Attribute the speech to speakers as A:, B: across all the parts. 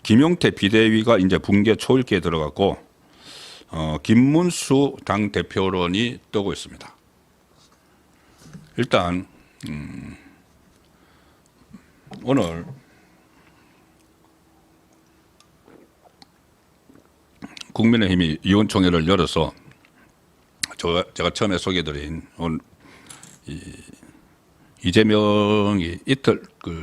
A: 김용태 비대위가 이제 붕괴 초읽기에 들어갔고 김문수 당 대표론이 뜨고 있습니다. 일단 오늘 국민의힘이 위원총회를 열어서 제가 처음에 소개드린 이재명이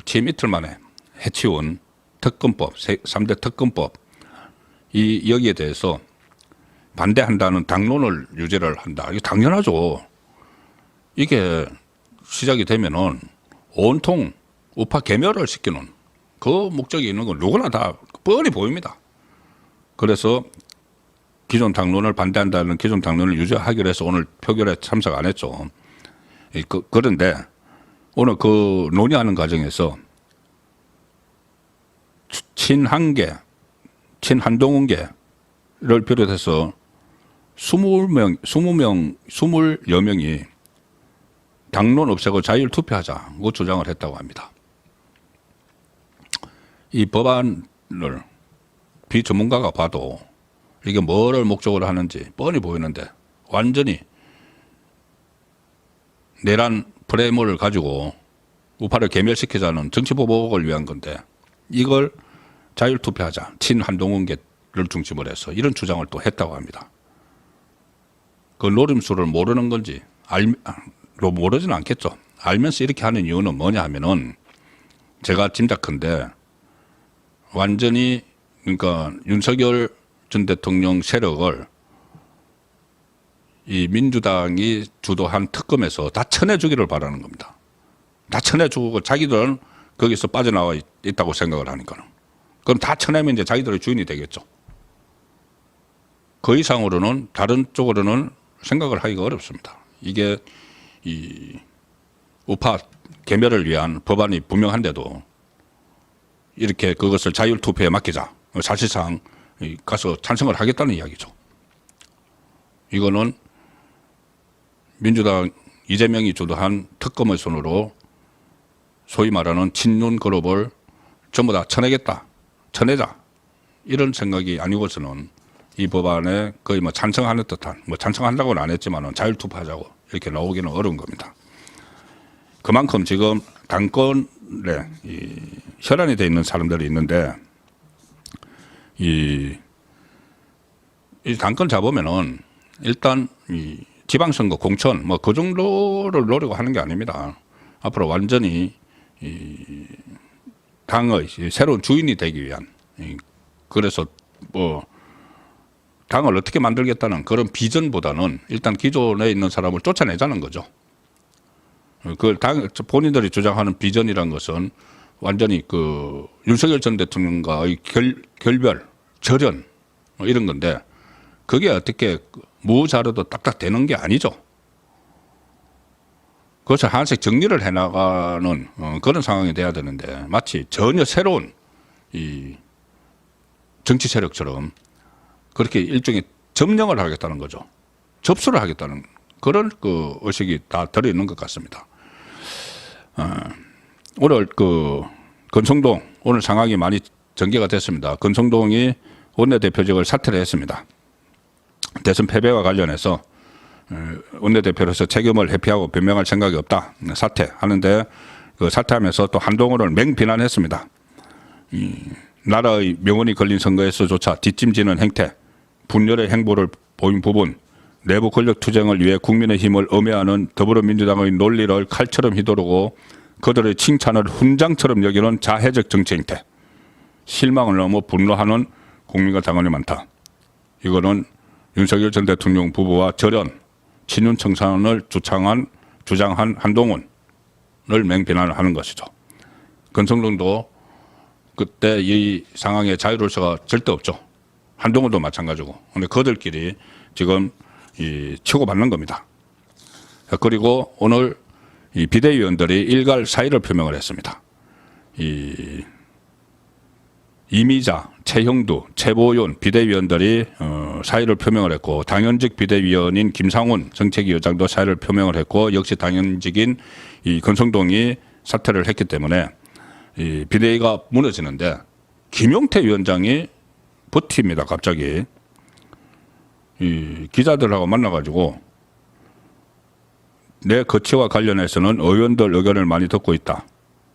A: 취임 이틀 만에 해치운 특검법, 3대 특검법 여기에 대해서 반대한다는 당론을 유지를 한다. 이게 당연하죠. 이게 시작이 되면은 온통 우파 개멸을 시키는 그 목적이 있는 건 누구나 다 뻔히 보입니다. 그래서 기존 당론을 반대한다는 기존 당론을 유지하기로 해서 오늘 표결에 참석 안 했죠. 그런데 오늘 그 논의하는 과정에서 친한계, 친한동훈계를 비롯해서 20여 명이 당론 없애고 자율 투표하자고 주장을 했다고 합니다. 이 법안을 비전문가가 봐도 이게 뭐를 목적으로 하는지 뻔히 보이는데 완전히 내란 프레임을 가지고 우파를 개멸시키자는 정치보복을 위한 건데 이걸 자율투표하자 친한동훈계를 중심으로 해서 이런 주장을 또 했다고 합니다. 그 노림수를 모르는 건지 모르지는 않겠죠. 알면서 이렇게 하는 이유는 뭐냐 하면은 제가 짐작컨대 완전히 그러니까 윤석열 전 대통령 세력을 이 민주당이 주도한 특검에서 다 쳐내주기를 바라는 겁니다. 다 쳐내주고 자기들은 거기서 빠져나와 있다고 생각을 하니까는. 그럼 다 쳐내면 이제 자기들의 주인이 되겠죠. 그 이상으로는 다른 쪽으로는 생각을 하기가 어렵습니다. 이게 이 우파 개멸을 위한 법안이 분명한데도 이렇게 그것을 자율투표에 맡기자. 사실상 가서 찬성을 하겠다는 이야기죠. 이거는 민주당 이재명이 주도한 특검의 손으로 소위 말하는 친윤 그룹을 전부 다 쳐내겠다. 쳐내자. 이런 생각이 아니고서는 이 법안에 거의 뭐 찬성하는 듯한, 뭐 찬성한다고는 안 했지만은 자율투표하자고 이렇게 나오기는 어려운 겁니다. 그만큼 지금 당권에 혈안이 돼 있는 사람들이 있는데 이 당권 잡으면은 일단 이 지방선거 공천 뭐 그 정도를 노리고 하는 게 아닙니다. 앞으로 완전히 이 당의 새로운 주인이 되기 위한 그래서 뭐 당을 어떻게 만들겠다는 그런 비전보다는 일단 기존에 있는 사람을 쫓아내자는 거죠. 그 당 본인들이 주장하는 비전이란 것은 완전히 그 윤석열 전 대통령과의 결별, 절연 뭐 이런 건데 그게 어떻게 무자료도 딱딱 되는 게 아니죠. 그것을 하나씩 정리를 해나가는 그런 상황이 돼야 되는데 마치 전혀 새로운 이 정치 세력처럼 그렇게 일종의 점령을 하겠다는 거죠. 접수를 하겠다는 그런 그 의식이 다 들어있는 것 같습니다. 오늘 그 권성동 오늘 상황이 많이 전개가 됐습니다. 권성동이 원내대표직을 사퇴를 했습니다. 대선 패배와 관련해서 원내대표로서 책임을 회피하고 변명할 생각이 없다. 사퇴하는데 그 사퇴하면서 또 한동훈을 맹비난했습니다. 나라의 명운이 걸린 선거에서조차 뒷짐지는 행태, 분열의 행보를 보인 부분, 내부 권력 투쟁을 위해 국민의 힘을 엄해하는 더불어민주당의 논리를 칼처럼 휘두르고 그들의 칭찬을 훈장처럼 여기는 자해적 정치 행태, 실망을 넘어 분노하는 국민과 당원이 많다. 이거는 윤석열 전 대통령 부부와 절연, 친윤 청산을 주장한 한동훈을 맹비난을 하는 것이죠. 권성동도 그때 이 상황에 자유로울 수가 절대 없죠. 한동훈도 마찬가지고. 근데 그들끼리 지금 치고받는 겁니다. 그리고 오늘 이 비대위원들이 일갈 사의를 표명을 했습니다. 이미자, 최형두, 최보윤 비대위원들이 사의를 표명을 했고 당연직 비대위원인 김상훈 정책위 의장도 사의를 표명을 했고 역시 당연직인 이 권성동이 사퇴를 했기 때문에 이 비대위가 무너지는데 김용태 위원장이 버팁니다. 갑자기 이 기자들하고 만나가지고 내 거취와 관련해서는 의원들 의견을 많이 듣고 있다.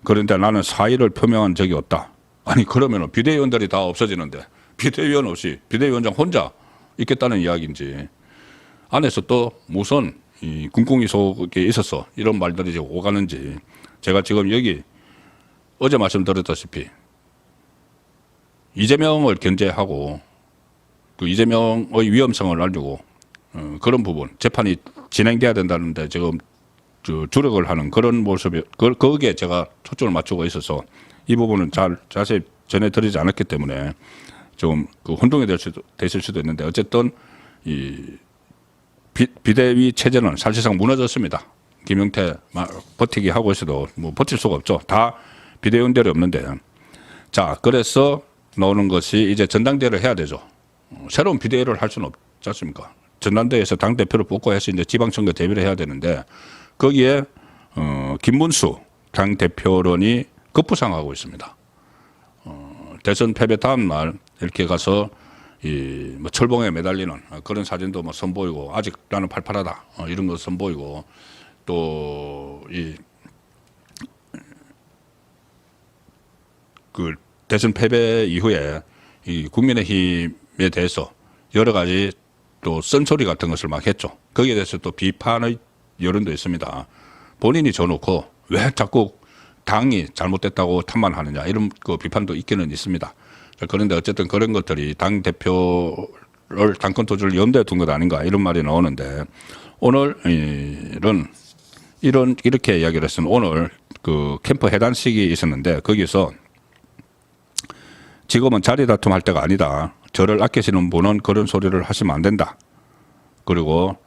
A: 그런데 나는 사의를 표명한 적이 없다. 아니 그러면 비대위원들이 다 없어지는데 비대위원 없이 비대위원장 혼자 있겠다는 이야기인지 안에서 또 무슨 이 군궁이 속에 있었어 이런 말들이 이제 오가는지 제가 지금 여기 어제 말씀드렸다시피 이재명을 견제하고 그 이재명의 위험성을 알리고 그런 부분 재판이 진행돼야 된다는데 지금 주력을 하는 그런 모습이 거기에 제가 초점을 맞추고 있어서 이 부분은 잘 자세히 전해드리지 않았기 때문에 좀 그 혼동이 됐을 수도 있는데 어쨌든 이 비대위 체제는 사실상 무너졌습니다. 김용태 버티기 하고 있어도 뭐 버틸 수가 없죠. 다 비대위원들이 없는데 자 그래서 나오는 것이 이제 전당대회를 해야 되죠. 새로운 비대위를 할 수는 없지 않습니까? 전당대회에서 당 대표를 뽑고 해서 이제 지방선거 대비를 해야 되는데 거기에 김문수 당 대표론이 급부상하고 있습니다. 대선 패배 다음 날 이렇게 가서 이 뭐 철봉에 매달리는 그런 사진도 뭐 선보이고 아직 나는 팔팔하다 이런 거 선보이고 또 이 그 대선 패배 이후에 이 국민의힘에 대해서 여러 가지 또 쓴소리 같은 것을 막 했죠. 거기에 대해서 또 비판의 여론도 있습니다. 본인이 져놓고 왜 자꾸 당이 잘못됐다고 탓만 하느냐 이런 그 비판도 있기는 있습니다. 그런데 어쨌든 그런 것들이 당 대표를 당권 도주를 염두에 둔 것 아닌가 이런 말이 나오는데 오늘 이렇게 이야기를 했습니다. 오늘 그 캠프 해단식이 있었는데 거기서 지금은 자리 다툼할 때가 아니다. 저를 아끼시는 분은 그런 소리를 하시면 안 된다. 그리고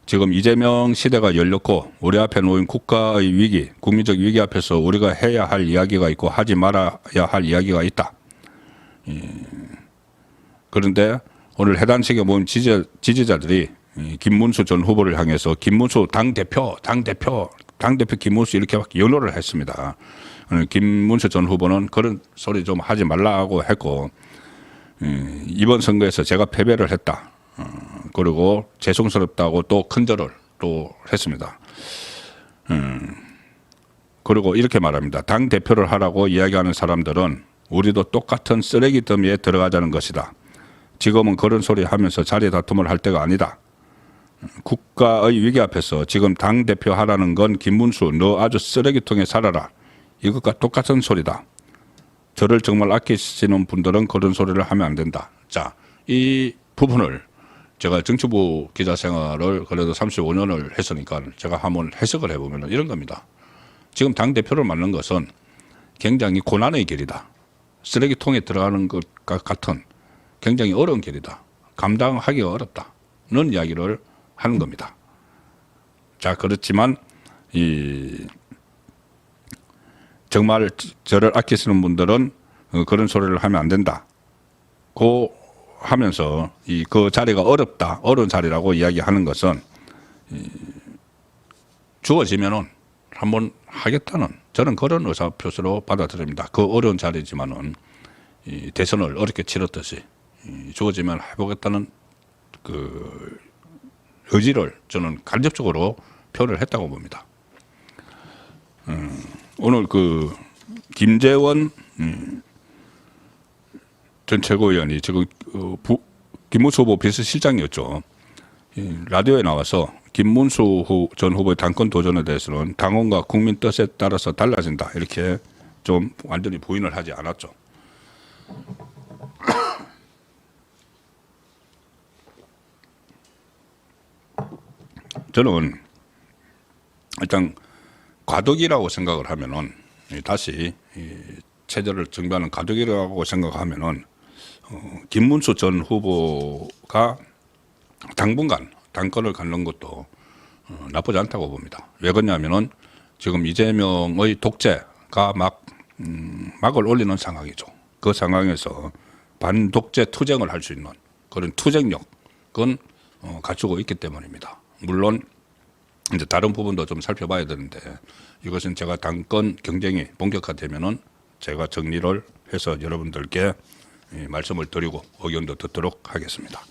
A: 지금 이재명 시대가 열렸고 우리 앞에 놓인 국가의 위기, 국민적 위기 앞에서 우리가 해야 할 이야기가 있고 하지 말아야 할 이야기가 있다. 그런데 오늘 해단식에 모인 지지자들이 김문수 전 후보를 향해서 김문수 당대표 김문수 이렇게 막 연호를 했습니다. 김문수 전 후보는 그런 소리 좀 하지 말라고 했고 이번 선거에서 제가 패배를 했다. 그리고 죄송스럽다고 또 큰절을 또 했습니다. 그리고 이렇게 말합니다. 당 대표를 하라고 이야기하는 사람들은 우리도 똑같은 쓰레기 더미에 들어가자는 것이다. 지금은 그런 소리 하면서 자리 다툼을 할 때가 아니다. 국가의 위기 앞에서 지금 당 대표 하라는 건 김문수 너 아주 쓰레기통에 살아라. 이것과 똑같은 소리다. 저를 정말 아끼시는 분들은 그런 소리를 하면 안 된다. 자, 이 부분을 제가 정치부 기자 생활을 그래도 35년을 했으니까 제가 한번 해석을 해보면 이런 겁니다. 지금 당대표를 맡는 것은 굉장히 고난의 길이다. 쓰레기통에 들어가는 것과 같은 굉장히 어려운 길이다. 감당하기가 어렵다는 이야기를 하는 겁니다. 자, 그렇지만 정말 저를 아끼시는 분들은 그런 소리를 하면 안 된다. 고 하면서 그 자리가 어렵다, 어려운 자리라고 이야기하는 것은 주어지면은 한번 하겠다는 저는 그런 의사 표시로 받아들입니다. 그 어려운 자리지만은 대선을 어렵게 치렀듯이 주어지면 해보겠다는 그 의지를 저는 간접적으로 표현을 했다고 봅니다. 오늘 그 김재원 전 최고위원이 지금 김문수 후보 비서실장이었죠. 라디오에 나와서 김문수 전 후보의 당권 도전에 대해서는 당원과 국민 뜻에 따라서 달라진다. 이렇게 좀 완전히 부인을 하지 않았죠. 저는 일단 과도기라고 생각을 하면은 다시 체제를 정비하는 과도기라고 생각하면은 김문수 전 후보가 당분간 당권을 갖는 것도 나쁘지 않다고 봅니다. 왜 그러냐면은 지금 이재명의 독재가 막을 올리는 상황이죠. 그 상황에서 반독재 투쟁을 할 수 있는 그런 투쟁력은 갖추고 있기 때문입니다. 물론 이제 다른 부분도 좀 살펴봐야 되는데 이것은 제가 당권 경쟁이 본격화되면은 제가 정리를 해서 여러분들께 말씀을 드리고 의견도 듣도록 하겠습니다.